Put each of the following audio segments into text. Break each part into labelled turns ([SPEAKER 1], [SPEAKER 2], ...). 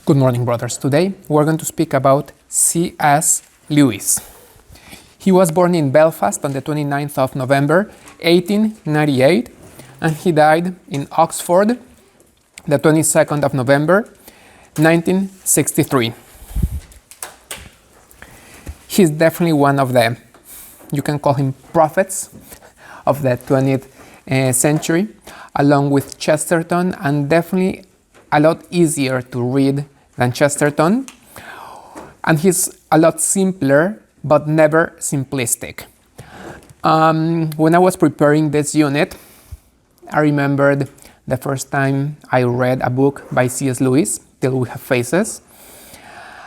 [SPEAKER 1] Good morning, brothers. Today we're going to speak about C.S. Lewis. He was born in Belfast on the 29th of November, 1898, and he died in Oxford the 22nd of November, 1963. He's definitely one of the, you can call him prophets of the 20th century, along with Chesterton, and definitely a lot easier to read than Chesterton, and he's a lot simpler but never simplistic. When I was preparing this unit, I remembered the first time I read a book by C.S. Lewis, Till We Have Faces,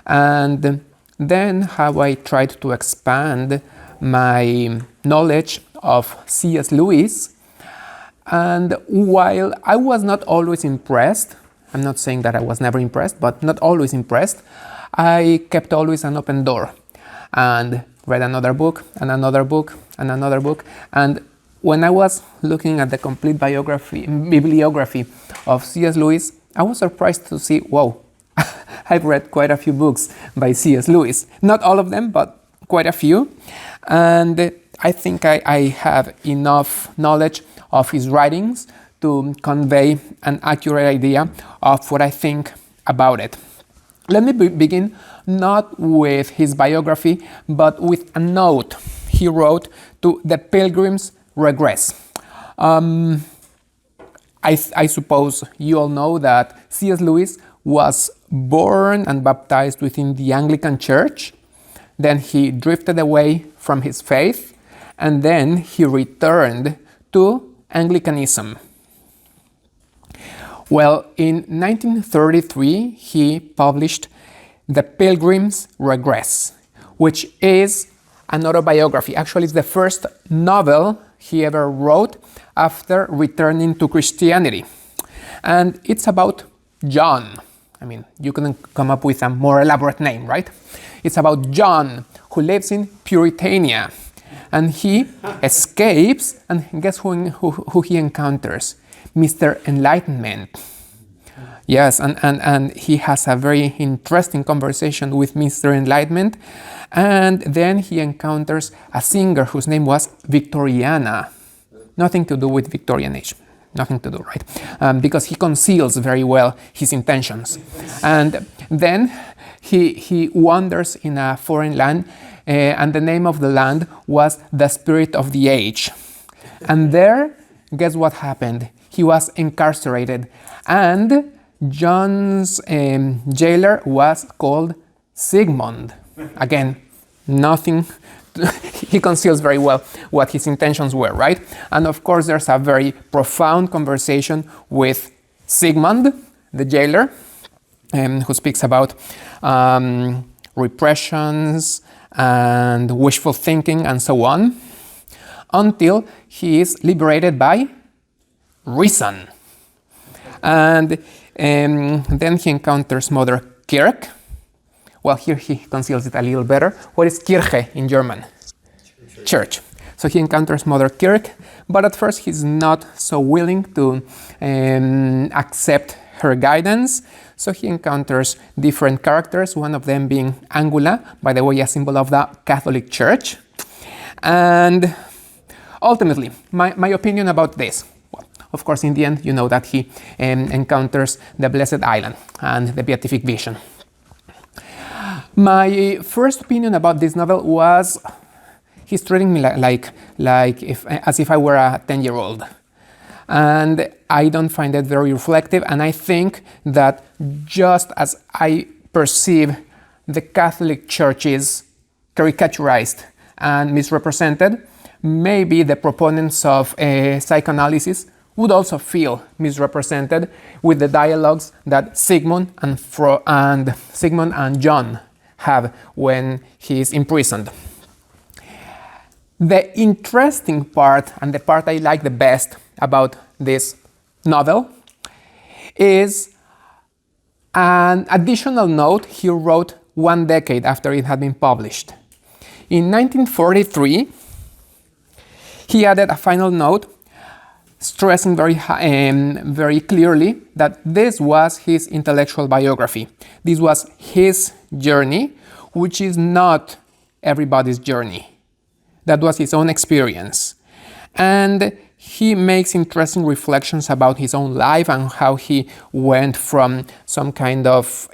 [SPEAKER 1] and then how I tried to expand my knowledge of C.S. Lewis. And while I was not always impressed, I'm not saying that I was never impressed, but not always impressed, I kept always an open door and read another book and another book and another book. And when I was looking at the complete bibliography of C.S. Lewis, I was surprised to see, wow, I've read quite a few books by C.S. Lewis. Not all of them, but quite a few. And I think I have enough knowledge of his writings to convey an accurate idea of what I think about it. Let me begin not with his biography, but with a note he wrote to the Pilgrim's Regress. I suppose you all know that C.S. Lewis was born and baptized within the Anglican Church. Then he drifted away from his faith, and then he returned to Anglicanism. Well, in 1933, he published The Pilgrim's Regress, which is an autobiography. Actually, it's the first novel he ever wrote after returning to Christianity. And it's about John. I mean, you couldn't come up with a more elaborate name, right? It's about John, who lives in Puritania. And he escapes, and guess who he encounters? Mr. Enlightenment. Yes, and he has a very interesting conversation with Mr. Enlightenment, and then he encounters a singer whose name was Victoriana. Nothing to do with Victorian age. Nothing to do, right? Because he conceals very well his intentions. And then he wanders in a foreign land, and the name of the land was the Spirit of the Age. And there, guess what happened? He was incarcerated, and John's jailer was called Sigmund. Again, nothing. He conceals very well what his intentions were, right? And of course, there's a very profound conversation with Sigmund, the jailer, who speaks about repressions and wishful thinking and so on, until he is liberated by reason. And then he encounters Mother Kirk. Well, here he conceals it a little better. What is Kirche in German? Church. So he encounters Mother Kirk, but at first he's not so willing to accept her guidance. So he encounters different characters, one of them being Angula, by the way, a symbol of the Catholic Church. And ultimately, my opinion about this, of course, in the end, you know that he encounters the Blessed Island and the Beatific Vision. My first opinion about this novel was he's treating me as if I were a 10-year-old. And I don't find it very reflective, and I think that just as I perceive the Catholic Church is caricaturized and misrepresented, maybe the proponents of psychoanalysis would also feel misrepresented with the dialogues that Sigmund and John have when he is imprisoned. The interesting part, and the part I like the best about this novel, is an additional note he wrote 1 decade after it had been published. In 1943, he added a final note stressing very clearly that this was his intellectual biography. This was his journey, which is not everybody's journey. That was his own experience. And he makes interesting reflections about his own life and how he went from some kind of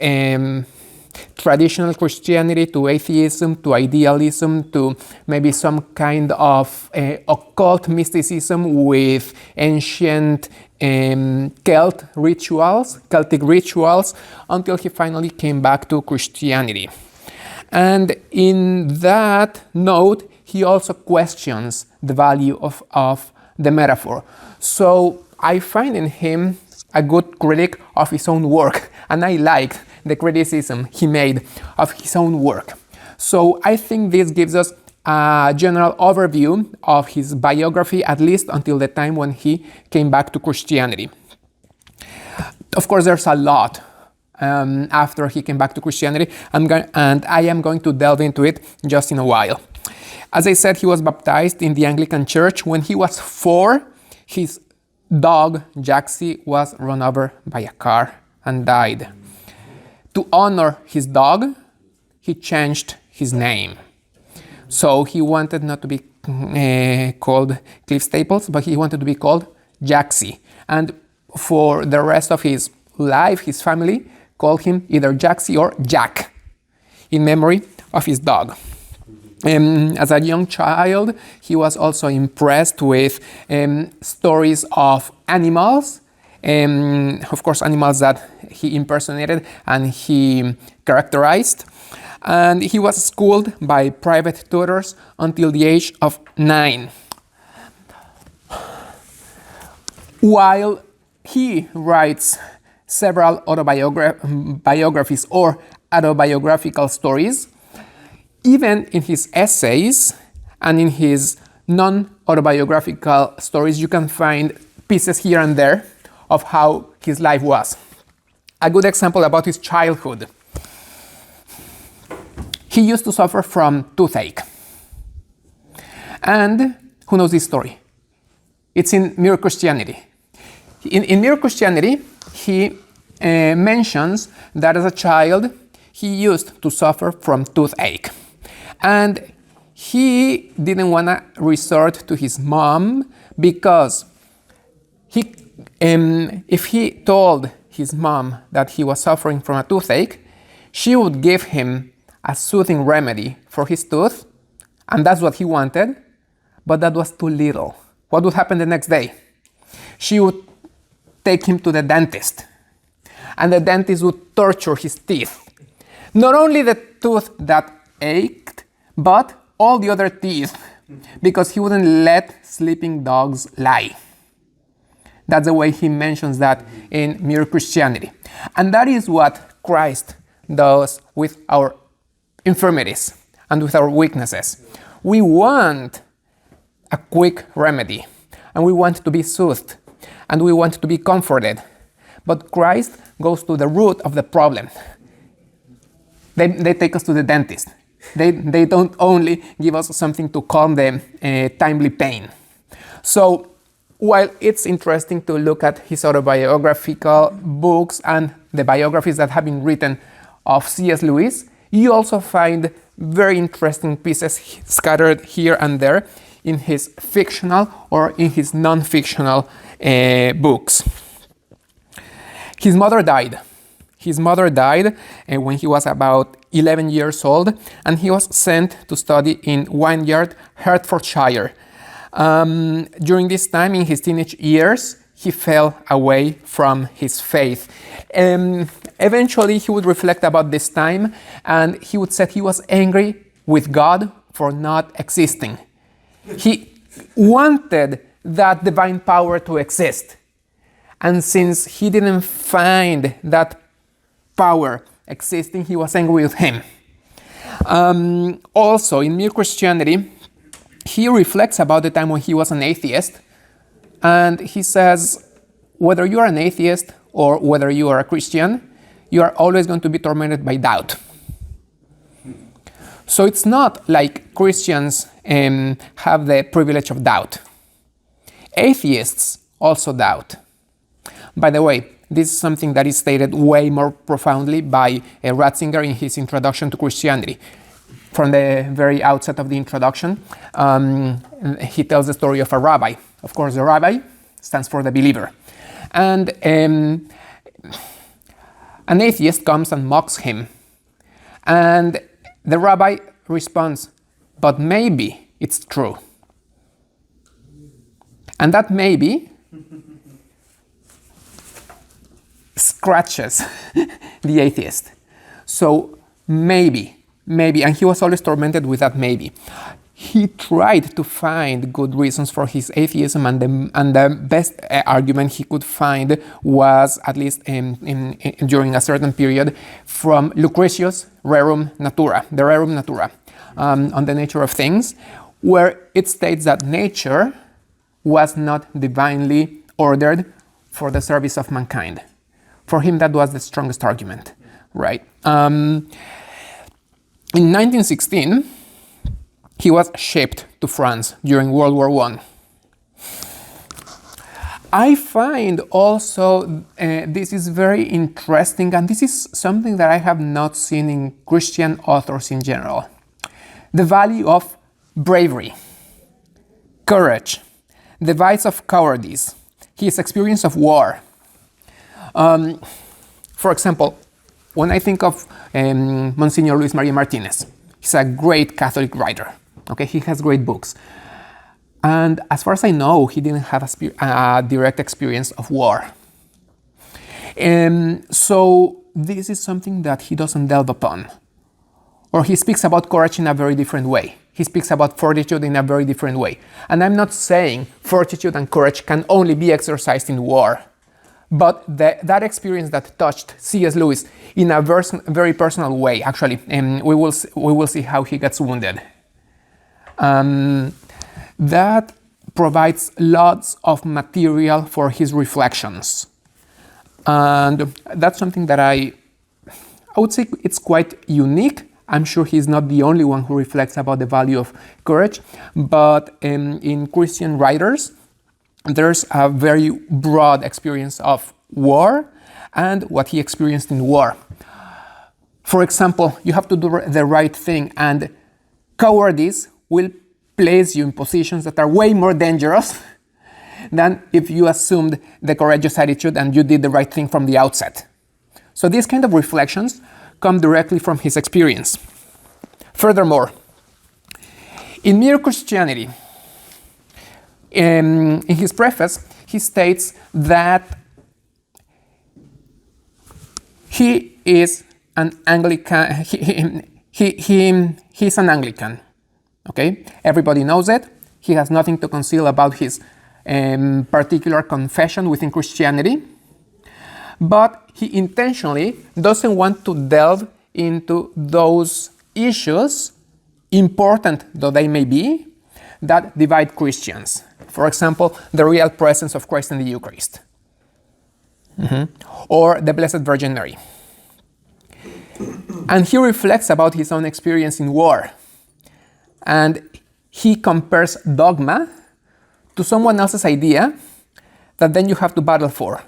[SPEAKER 1] traditional Christianity to atheism, to idealism, to maybe some kind of occult mysticism with ancient Celtic rituals, until he finally came back to Christianity. And in that note, he also questions the value of the metaphor. So I find in him a good critic of his own work, and I liked the criticism he made of his own work. So I think this gives us a general overview of his biography, at least until the time when he came back to Christianity. Of course, there's a lot after he came back to Christianity, and I am going to delve into it just in a while. As I said, he was baptized in the Anglican Church. When he was 4, his dog, Jaxie, was run over by a car and died. To honor his dog, he changed his name. So he wanted not to be called Cliff Staples, but he wanted to be called Jaxie. And for the rest of his life, his family called him either Jaxie or Jack, in memory of his dog. As a young child, he was also impressed with stories of animals, of course animals that he impersonated and he characterized. And he was schooled by private tutors until the age of 9. While he writes several autobiographies or autobiographical stories, even in his essays and in his non-autobiographical stories, you can find pieces here and there of how his life was. A good example about his childhood. He used to suffer from toothache. And who knows this story? It's in Mere Christianity. In Mere Christianity, he mentions that as a child, he used to suffer from toothache. And he didn't want to resort to his mom because if he told his mom that he was suffering from a toothache, she would give him a soothing remedy for his tooth, and that's what he wanted, but that was too little. What would happen the next day? She would take him to the dentist, and the dentist would torture his teeth. Not only the tooth that ached, but all the other teeth, because he wouldn't let sleeping dogs lie. That's the way he mentions that in Mere Christianity. And that is what Christ does with our infirmities and with our weaknesses. We want a quick remedy, and we want to be soothed, and we want to be comforted. But Christ goes to the root of the problem. They take us to the dentist. They don't only give us something to calm the timely pain. So while it's interesting to look at his autobiographical books and the biographies that have been written of C.S. Lewis, you also find very interesting pieces scattered here and there in his fictional or in his non-fictional books. His mother died. His mother died when he was about 11 years old, and he was sent to study in Wynyard, Hertfordshire. During this time, in his teenage years, he fell away from his faith. Eventually, he would reflect about this time, and he would say he was angry with God for not existing. He wanted that divine power to exist. And since he didn't find that power existing, he was angry with him. Also, in Mere Christianity, he reflects about the time when he was an atheist, and he says, whether you are an atheist or whether you are a Christian, you are always going to be tormented by doubt. So it's not like Christians have the privilege of doubt. Atheists also doubt. By the way, this is something that is stated way more profoundly by Ratzinger in his Introduction to Christianity. From the very outset of the introduction, he tells the story of a rabbi. Of course, the rabbi stands for the believer. And an atheist comes and mocks him. And the rabbi responds, but maybe it's true. And that maybe scratches the atheist. So maybe, and he was always tormented with that maybe. He tried to find good reasons for his atheism, and the best argument he could find was, at least during a certain period, from Lucretius' Rerum Natura, the Rerum Natura, on the nature of things, where it states that nature was not divinely ordered for the service of mankind. For him, that was the strongest argument, right? In 1916, he was shipped to France during World War I. I find also this is very interesting, and this is something that I have not seen in Christian authors in general. The value of bravery, courage, the vice of cowardice, his experience of war. For example, when I think of Monsignor Luis Maria Martinez, he's a great Catholic writer. Okay, he has great books. And as far as I know, he didn't have a direct experience of war. So this is something that he doesn't delve upon. Or he speaks about courage in a very different way. He speaks about fortitude in a very different way. And I'm not saying fortitude and courage can only be exercised in war. But that experience that touched C.S. Lewis in a very personal way, actually, we will see how he gets wounded. That provides lots of material for his reflections. And that's something that I would say it's quite unique. I'm sure he's not the only one who reflects about the value of courage, but in Christian writers, there's a very broad experience of war and what he experienced in war. For example, you have to do the right thing, and cowardice will place you in positions that are way more dangerous than if you assumed the courageous attitude and you did the right thing from the outset. So these kind of reflections come directly from his experience. Furthermore, in Mere Christianity, in his preface, he states that he is an Anglican. He's an Anglican. Okay, everybody knows it. He has nothing to conceal about his particular confession within Christianity, but he intentionally doesn't want to delve into those issues, important though they may be, that divide Christians. For example, the real presence of Christ in the Eucharist, or the Blessed Virgin Mary. And he reflects about his own experience in war. And he compares dogma to someone else's idea that then you have to battle for.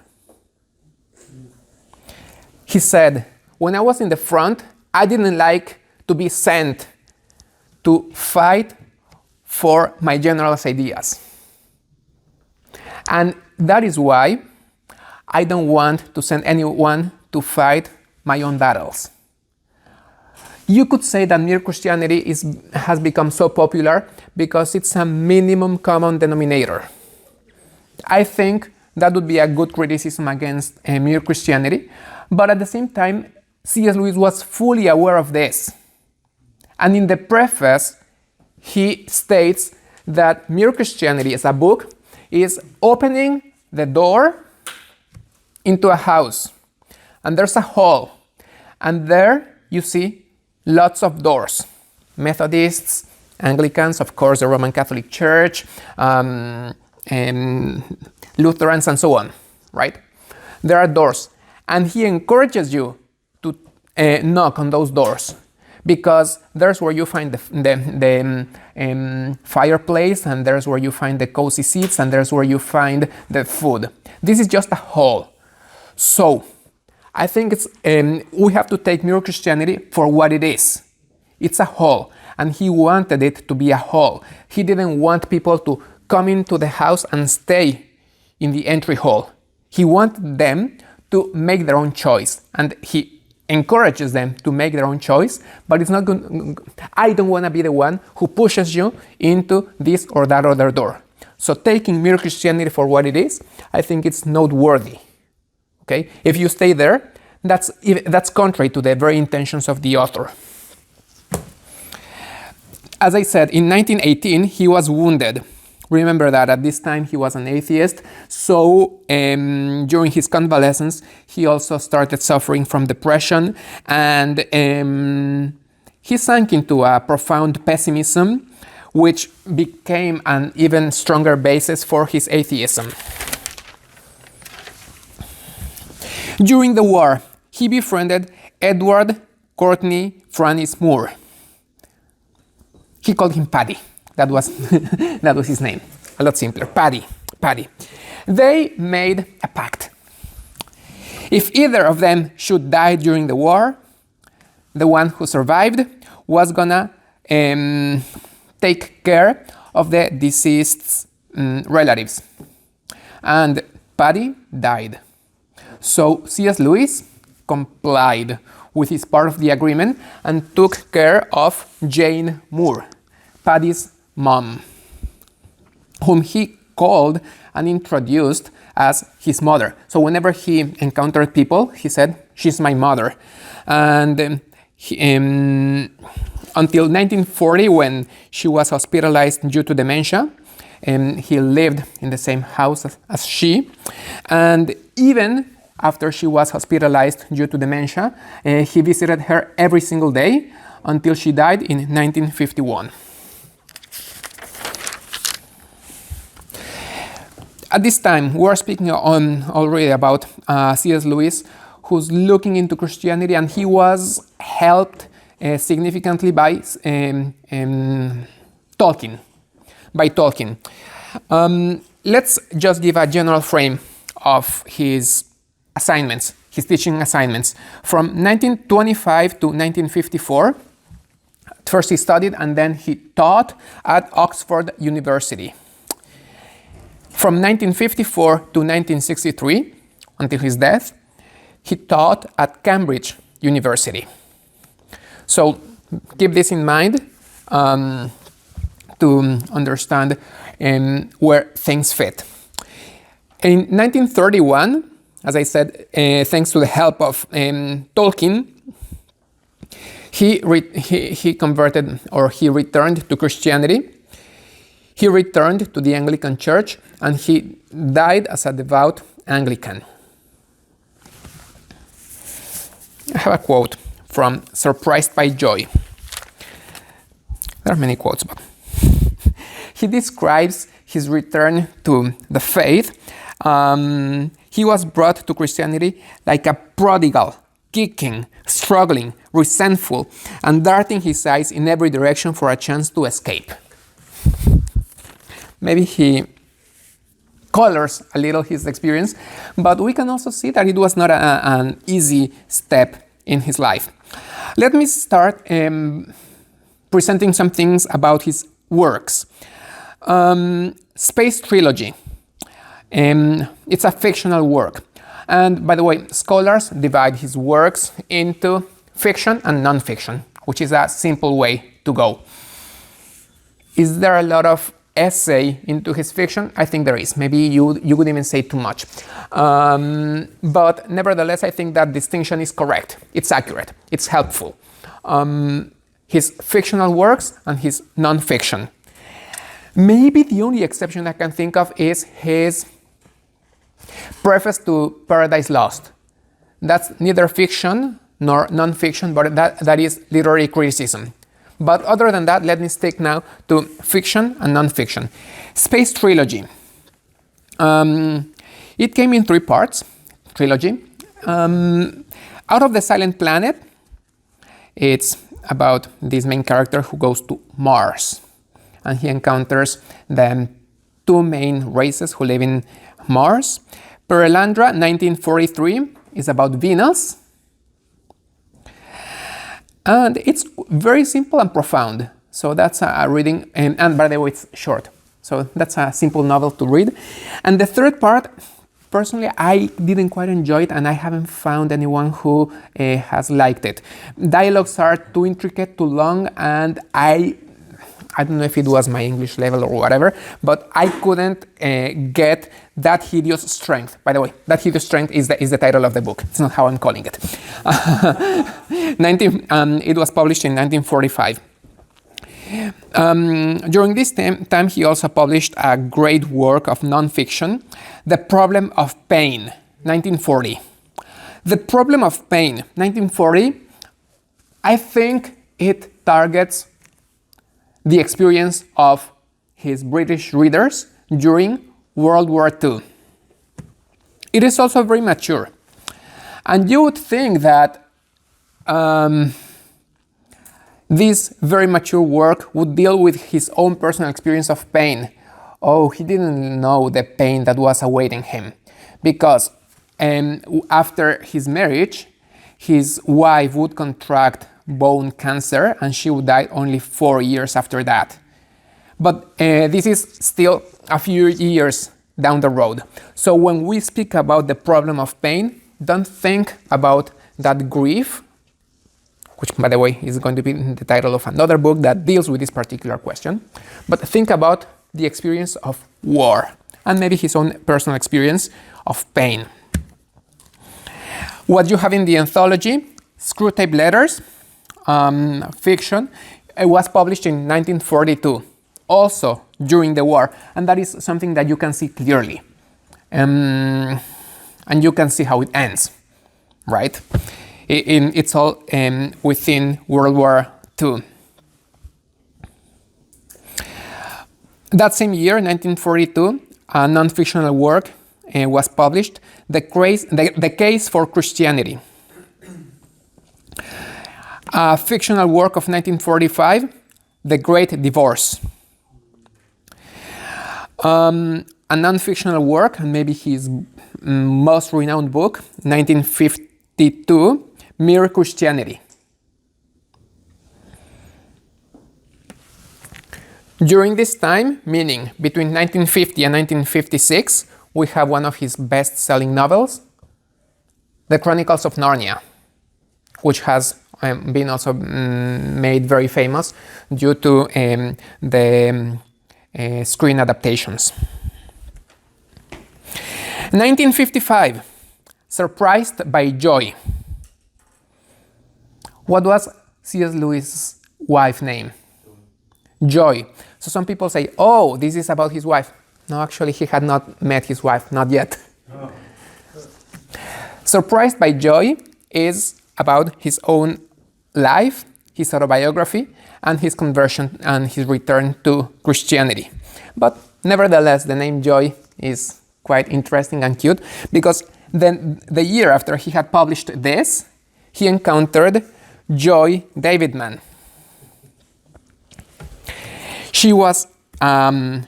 [SPEAKER 1] He said, when I was in the front, I didn't like to be sent to fight for my general's ideas. And that is why I don't want to send anyone to fight my own battles. You could say that Mere Christianity has become so popular because it's a minimum common denominator. I think that would be a good criticism against Mere Christianity, but at the same time, C.S. Lewis was fully aware of this. And in the preface, he states that Mere Christianity as a book is opening the door into a house. And there's a hall. And there you see lots of doors. Methodists, Anglicans, of course, the Roman Catholic Church, Lutherans, and so on, right? There are doors. And he encourages you to knock on those doors because there's where you find the fireplace, and there's where you find the cozy seats, and there's where you find the food. This is just a hall. So I think it's we have to take Mere Christianity for what it is. It's a hall, and he wanted it to be a hall. He didn't want people to come into the house and stay in the entry hall. He wanted them to make their own choice, and he encourages them to make their own choice, but it's not going. I don't want to be the one who pushes you into this or that other door. So taking Mere Christianity for what it is, I think it's noteworthy. Okay, if you stay there, that's contrary to the very intentions of the author. As I said, in 1918 he was wounded. Remember that at this time he was an atheist, so during his convalescence he also started suffering from depression, and he sank into a profound pessimism, which became an even stronger basis for his atheism. During the war, he befriended Edward Courtney Francis Moore. He called him Paddy. That was his name. A lot simpler. Paddy. They made a pact. If either of them should die during the war, the one who survived was gonna take care of the deceased's relatives. And Paddy died. So C.S. Lewis complied with his part of the agreement and took care of Jane Moore, Paddy's mom, whom he called and introduced as his mother. So whenever he encountered people, he said, "She's my mother." And until 1940, when she was hospitalized due to dementia, he lived in the same house as she. And even after she was hospitalized due to dementia, he visited her every single day until she died in 1951. At this time, we are speaking already about C.S. Lewis, who's looking into Christianity, and he was helped significantly by Tolkien. Let's just give a general frame of his assignments, his teaching assignments. From 1925 to 1954, first he studied and then he taught at Oxford University. From 1954 to 1963, until his death, he taught at Cambridge University. So keep this in mind to understand where things fit. In 1931, as I said, thanks to the help of Tolkien, he converted, or he returned to Christianity. He returned to the Anglican Church, and he died as a devout Anglican. I have a quote from Surprised by Joy. There are many quotes, but he describes his return to the faith. He was brought to Christianity like a prodigal, kicking, struggling, resentful, and darting his eyes in every direction for a chance to escape. Maybe he colors a little his experience, but we can also see that it was not an easy step in his life. Let me start presenting some things about his works. Space Trilogy. It's a fictional work. And by the way, scholars divide his works into fiction and non-fiction, which is a simple way to go. Is there a lot of essay into his fiction? I think there is. Maybe you would even say too much. But nevertheless, I think that distinction is correct. It's accurate. It's helpful. His fictional works and his non-fiction. Maybe the only exception I can think of is his preface to Paradise Lost. That's neither fiction nor non-fiction, but that is literary criticism. But other than that, let me stick now to fiction and non-fiction. Space Trilogy. It came in 3 parts, trilogy. Out of the Silent Planet, it's about this main character who goes to Mars. And he encounters the two main races who live in Mars. Perelandra, 1943, is about Venus. And it's very simple and profound. So that's a reading, and by the way, it's short. So that's a simple novel to read. And the third part, personally, I didn't quite enjoy it, and I haven't found anyone who has liked it. Dialogues are too intricate, too long, and I don't know if it was my English level or whatever, but I couldn't get That Hideous Strength. By the way, That Hideous Strength is the title of the book. It's not how I'm calling it. It was published in 1945. During this time, he also published a great work of nonfiction, The Problem of Pain, 1940. The Problem of Pain, 1940, I think it targets the experience of his British readers during World War II. It is also very mature. And you would think that this very mature work would deal with his own personal experience of pain. Oh, he didn't know the pain that was awaiting him. Because after his marriage, his wife would contract bone cancer and she would die only 4 years after that. But this is still a few years down the road. So when we speak about the problem of pain, don't think about that grief, which, by the way, is going to be the title of another book that deals with this particular question. But think about the experience of war and maybe his own personal experience of pain. What you have in the anthology, Screwtape Letters, fiction, it was published in 1942, also during the war, and that is something that you can see clearly. And you can see how it ends, right? It's all within World War II. That same year, 1942, a non-fictional work was published, The Case for Christianity. A fictional work of 1945, The Great Divorce. A non-fictional work, and maybe his most renowned book, 1952, Mere Christianity. During this time, meaning between 1950 and 1956, we have one of his best-selling novels, The Chronicles of Narnia, which has been also made very famous due to the screen adaptations. 1955, Surprised by Joy. What was C.S. Lewis' wife's name? Joy. So some people say, oh, this is about his wife. No, actually, he had not met his wife, not yet. Oh. Surprised by Joy is about his own life, his autobiography, and his conversion and his return to Christianity. But nevertheless, the name Joy is quite interesting and cute, because then the year after he had published this, he encountered Joy Davidman. She was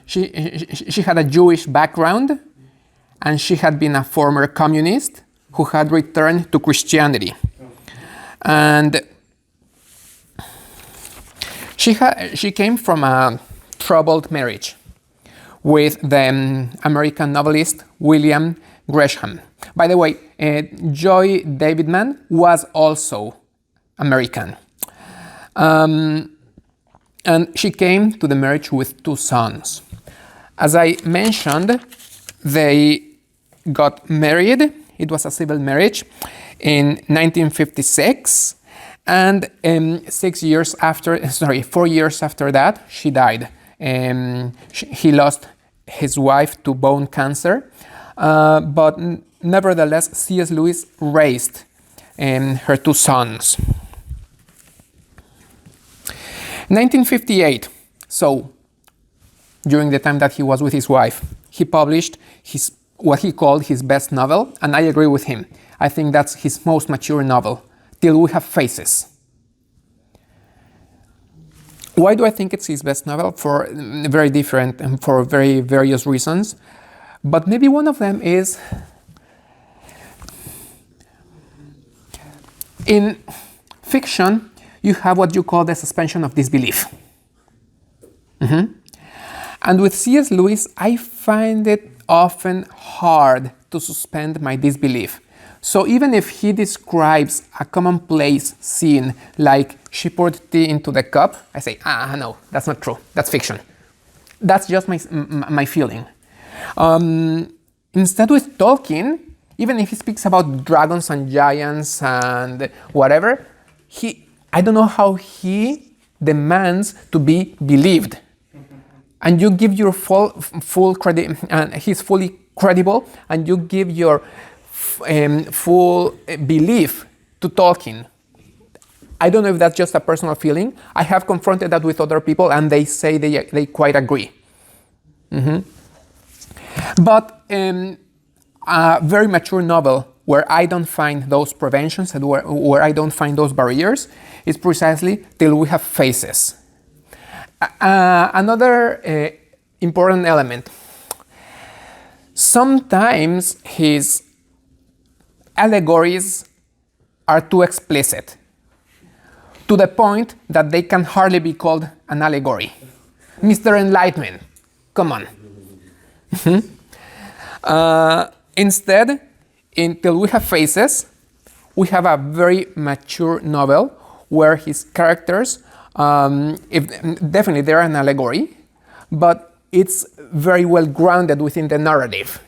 [SPEAKER 1] she had a Jewish background, and she had been a former communist who had returned to Christianity. And she came from a troubled marriage with the American novelist William Gresham. By the way, Joy Davidman was also American. And she came to the marriage with 2 sons. As I mentioned, they got married. It was a civil marriage in 1956. And 4 years after that, she died. He lost his wife to bone cancer. But nevertheless, C.S. Lewis raised her 2 sons. 1958, so during the time that he was with his wife, he published what he called his best novel, and I agree with him. I think that's his most mature novel, Till We Have Faces. Why do I think it's his best novel? For very different and for very various reasons. But maybe one of them is in fiction, you have what you call the suspension of disbelief. And with C.S. Lewis, I find it often hard to suspend my disbelief. So even if he describes a commonplace scene like she poured tea into the cup, I say, no, that's not true. That's fiction. That's just my feeling. Instead with Tolkien, even if he speaks about dragons and giants and whatever, I don't know how he demands to be believed. And you give your full credit, and he's fully credible, and you give your full belief to Tolkien. I don't know if that's just a personal feeling. I have confronted that with other people, and they say they quite agree. But a very mature novel where I don't find those preventions and where I don't find those barriers is precisely Till We Have Faces. Another important element. Sometimes his allegories are too explicit, to the point that they can hardly be called an allegory. Mr. Enlightenment, come on. Instead, Till We Have Faces, we have a very mature novel where his characters, definitely they're an allegory, but it's very well grounded within the narrative.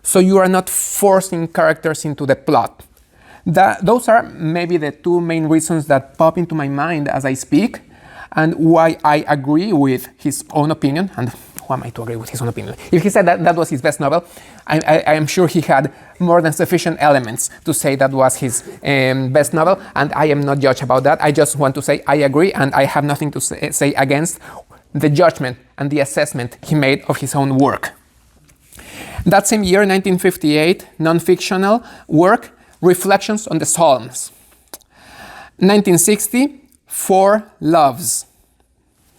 [SPEAKER 1] So you are not forcing characters into the plot. Those are maybe the two main reasons that pop into my mind as I speak, and why I agree with his own opinion. And who am I to agree with his own opinion? If he said that was his best novel, I am sure he had more than sufficient elements to say that was his best novel, and I am not judged about that. I just want to say I agree, and I have nothing to say against the judgment and the assessment he made of his own work. That same year, 1958, non-fictional work, Reflections on the Psalms. 1960, Four Loves,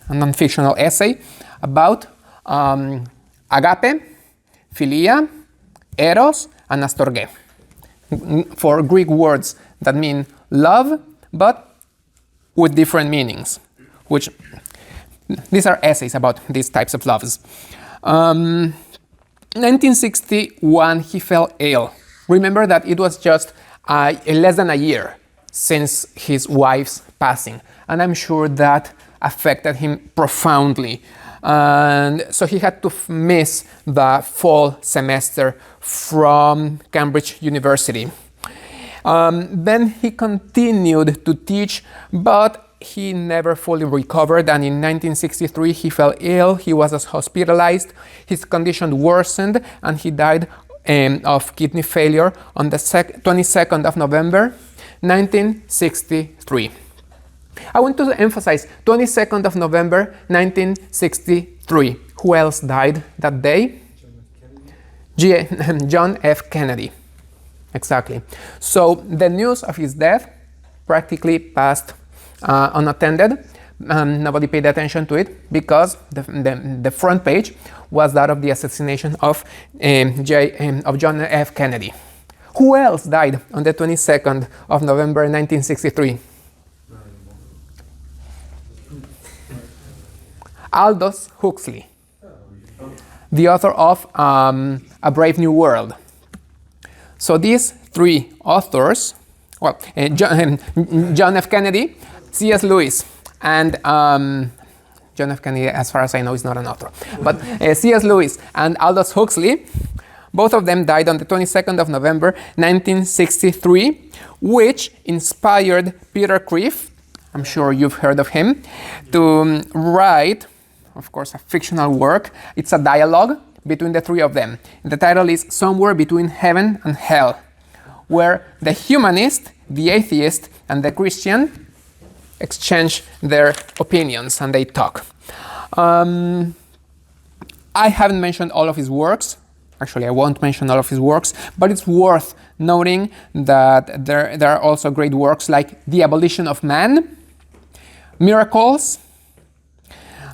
[SPEAKER 1] a non-fictional essay about agape, philia, eros, and astorge. For Greek words that mean love, but with different meanings, which these are essays about these types of loves. 1961, he fell ill. Remember that it was just less than a year since his wife's passing, and I'm sure that affected him profoundly. And so he had to miss the fall semester from Cambridge University. Then he continued to teach, but he never fully recovered, and in 1963 he fell ill. He was hospitalized, his condition worsened, and he died of kidney failure on the 22nd of November 1963. I want to emphasize 22nd of November 1963. Who else died that day? John F. Kennedy. Exactly. So the news of his death practically passed unattended. Nobody paid attention to it because the front page was that of the assassination of John F. Kennedy. Who else died on the 22nd of November 1963? Aldous Huxley, the author of A Brave New World. So these three authors, well, John F. Kennedy, C.S. Lewis, and John F. Kennedy, as far as I know, is not an author, but C.S. Lewis and Aldous Huxley, both of them died on the 22nd of November 1963, which inspired Peter Kreeft, I'm sure you've heard of him, to write, of course, a fictional work. It's a dialogue between the three of them. The title is Somewhere Between Heaven and Hell, where the humanist, the atheist, and the Christian exchange their opinions and they talk. I haven't mentioned all of his works. Actually, I won't mention all of his works, but it's worth noting that there are also great works like The Abolition of Man, Miracles,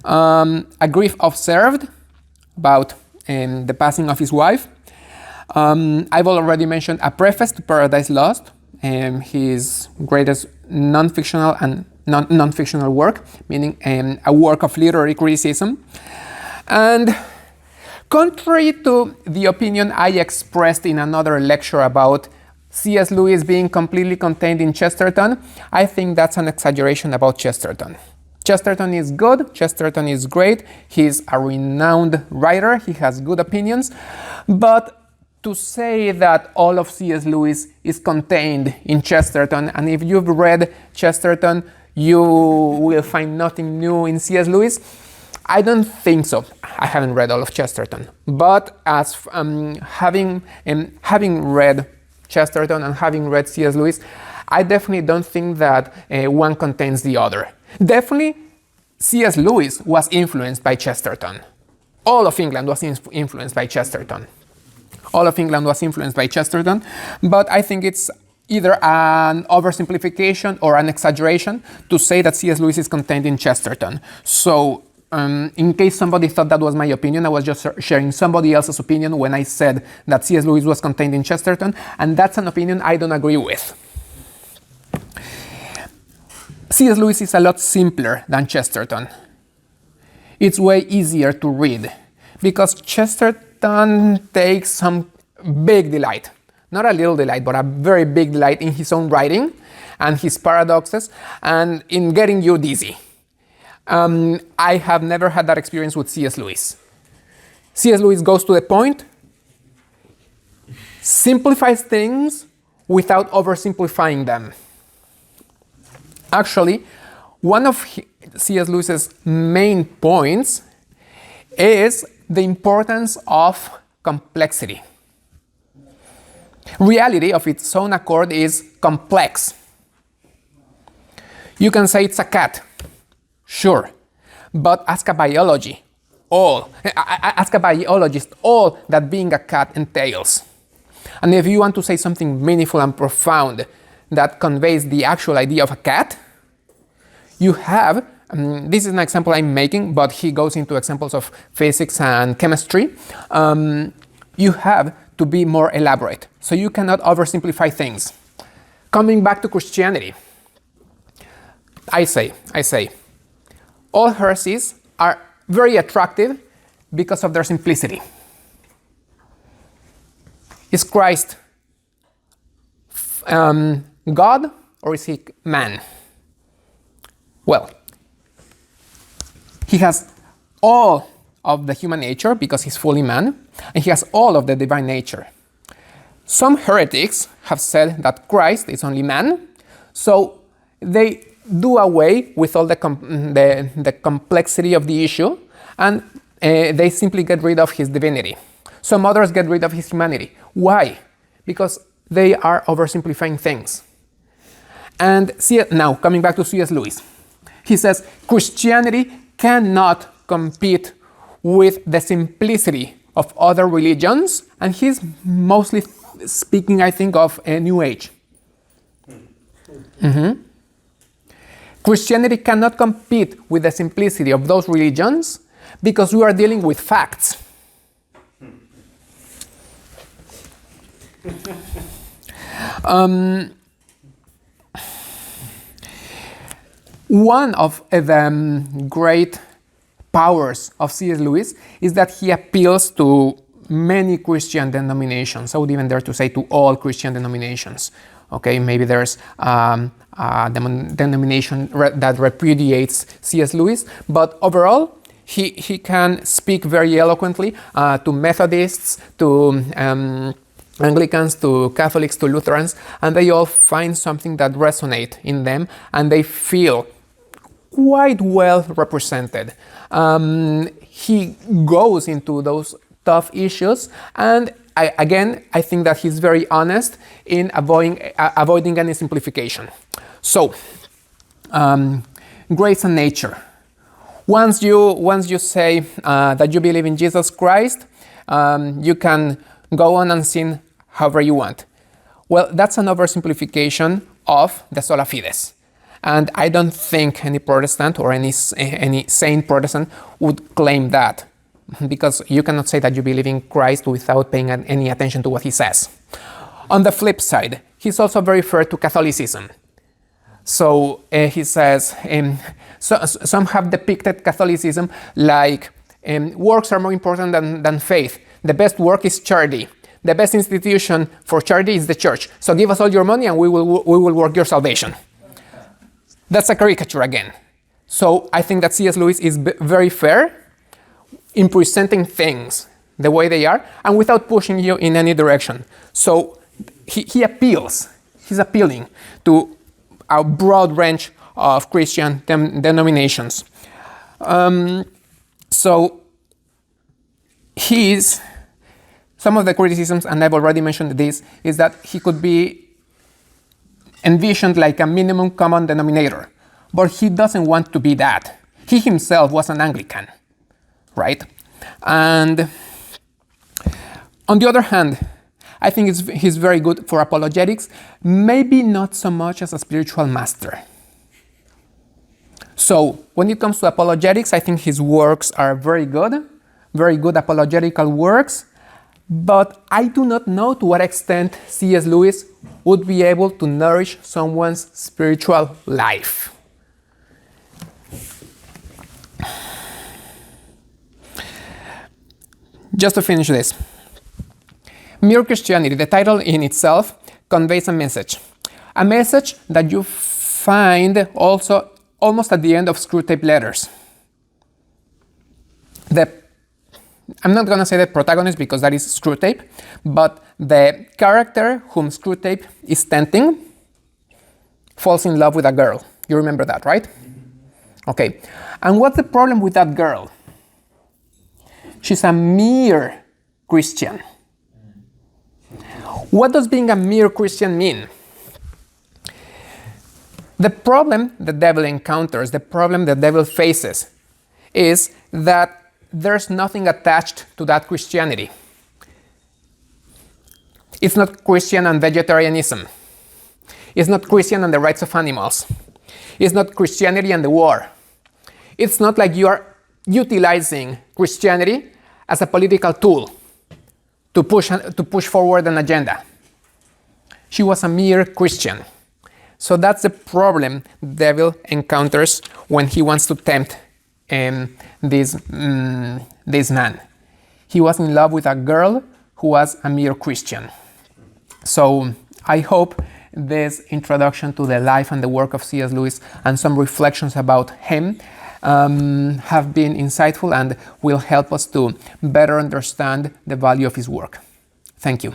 [SPEAKER 1] A grief observed about the passing of his wife. I've already mentioned A Preface to Paradise Lost, his greatest non-fictional and non-fictional work, meaning a work of literary criticism. And contrary to the opinion I expressed in another lecture about C.S. Lewis being completely contained in Chesterton, I think that's an exaggeration about Chesterton. Chesterton is good, Chesterton is great, he's a renowned writer, he has good opinions, but to say that all of C.S. Lewis is contained in Chesterton, and if you've read Chesterton, you will find nothing new in C.S. Lewis, I don't think so. I haven't read all of Chesterton, but as having read Chesterton and having read C.S. Lewis, I definitely don't think that one contains the other. Definitely, C.S. Lewis was influenced by Chesterton. All of England was influenced by Chesterton. All of England was influenced by Chesterton, but I think it's either an oversimplification or an exaggeration to say that C.S. Lewis is contained in Chesterton. So, in case somebody thought that was my opinion, I was just sharing somebody else's opinion when I said that C.S. Lewis was contained in Chesterton, and that's an opinion I don't agree with. C.S. Lewis is a lot simpler than Chesterton. It's way easier to read because Chesterton takes some big delight, not a little delight, but a very big delight in his own writing and his paradoxes and in getting you dizzy. I have never had that experience with C.S. Lewis. C.S. Lewis goes to the point, simplifies things without oversimplifying them. Actually, one of C.S. Lewis's main points is the importance of complexity. Reality of its own accord is complex. You can say it's a cat, sure, but ask a biologist all that being a cat entails. And if you want to say something meaningful and profound that conveys the actual idea of a cat, you have, this is an example I'm making, but he goes into examples of physics and chemistry. You have to be more elaborate, so you cannot oversimplify things. Coming back to Christianity, I say, all heresies are very attractive because of their simplicity. Is Christ God or is he man? Well, he has all of the human nature because he's fully man, and he has all of the divine nature. Some heretics have said that Christ is only man, so they do away with all the complexity of the issue, and they simply get rid of his divinity. Some others get rid of his humanity. Why? Because they are oversimplifying things. And now, coming back to C.S. Lewis, he says Christianity cannot compete with the simplicity of other religions, and he's mostly speaking, I think, of a New Age. Christianity cannot compete with the simplicity of those religions because we are dealing with facts. One of the great powers of C.S. Lewis is that he appeals to many Christian denominations. I would even dare to say to all Christian denominations. Okay, maybe there's a denomination that repudiates C.S. Lewis, but overall, he can speak very eloquently to Methodists, to Anglicans, to Catholics, to Lutherans, and they all find something that resonates in them, and they feel quite well represented. He goes into those tough issues, and I think that he's very honest in avoiding any simplification. So, grace and nature. Once you say that you believe in Jesus Christ, you can go on and sin however you want. Well, that's an oversimplification of the sola fides. And I don't think any Protestant or any sane Protestant would claim that, because you cannot say that you believe in Christ without paying any attention to what he says. On the flip side, he's also very fair to Catholicism. So he says, some have depicted Catholicism like works are more important than faith. The best work is charity. The best institution for charity is the church. So give us all your money and we will work your salvation. That's a caricature again. So I think that C.S. Lewis is very fair in presenting things the way they are and without pushing you in any direction. So he appeals. He's appealing to a broad range of Christian denominations. So some of the criticisms, and I've already mentioned this, is that he could be envisioned like a minimum common denominator, but he doesn't want to be that. He himself was an Anglican, right? And on the other hand, I think he's very good for apologetics, maybe not so much as a spiritual master. So when it comes to apologetics, I think his works are very good apologetical works, but I do not know to what extent C.S. Lewis would be able to nourish someone's spiritual life. Just to finish this. Mere Christianity, the title in itself, conveys a message that you find also almost at the end of Screwtape Letters. I'm not going to say the protagonist because that is Screwtape, but the character whom Screwtape is tempting falls in love with a girl. You remember that, right? Okay. And what's the problem with that girl? She's a mere Christian. What does being a mere Christian mean? The problem the devil encounters, the problem the devil faces, is that there's nothing attached to that Christianity. It's not Christian and vegetarianism. It's not Christian and the rights of animals. It's not Christianity and the war. It's not like you are utilizing Christianity as a political tool to push forward an agenda. She was a mere Christian. So that's the problem the devil encounters when he wants to tempt this man. He was in love with a girl who was a mere Christian. So I hope this introduction to the life and the work of C.S. Lewis and some reflections about him have been insightful and will help us to better understand the value of his work. Thank you.